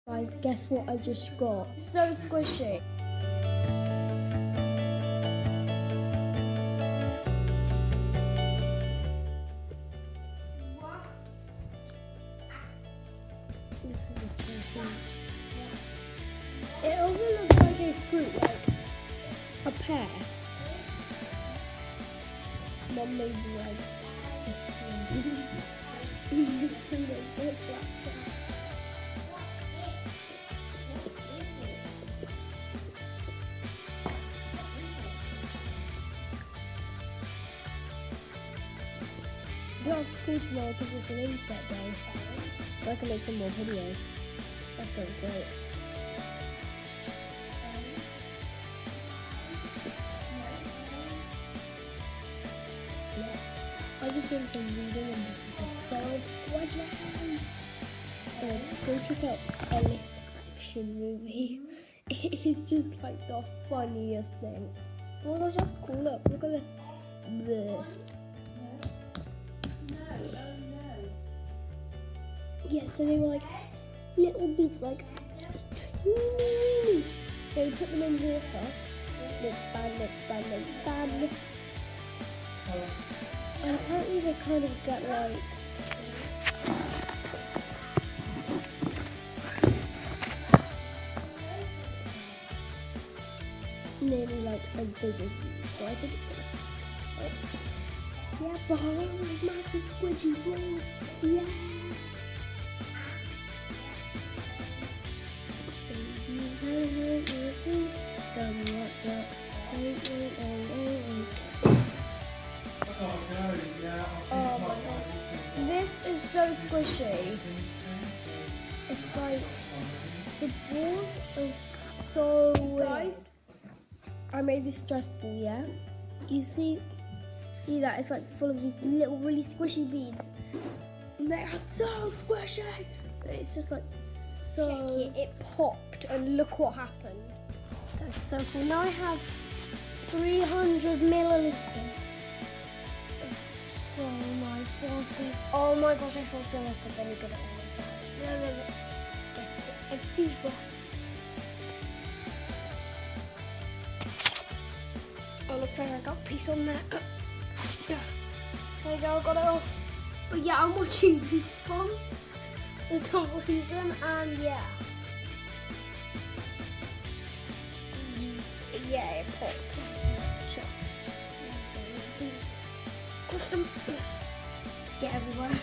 Guys, guess what I just got? So squishy. This is a something. It also looks like a fruit, like a pear. Mom made like 50 of these. Yes, and there's a flat trash. We're off school tomorrow because it's an inset day, so I can make some more videos. That's going great. Yeah. I just did some reading and this is just so gorgeous. Go check out Ellis Action Movie. It is just like the funniest thing. Oh my gosh, that's cool. Look at this. Bleh. Yeah, so they were like little beads, like teeny. They put them in water, they expand. And apparently they kind of get like nearly like as big as you. So I think it's like, yeah, behold, massive squidgy balls. Yeah. Oh my god. This is so squishy. It's like the balls are so guys. I made this stress ball, yeah? You see that? It's like full of these little really squishy beads. And they are so squishy. It's just like so. Check it popped and look what happened. That's so cool. Now I have 300 milliliters. It's so nice. Oh my gosh, I feel so much better good at all of that. Get it everywhere. Oh, looks like I got a piece on there. There you go, I got it off. But yeah, I'm watching Goosebumps for some reason, and yeah. Yeah, it popped. Sure. Push them. Get everywhere.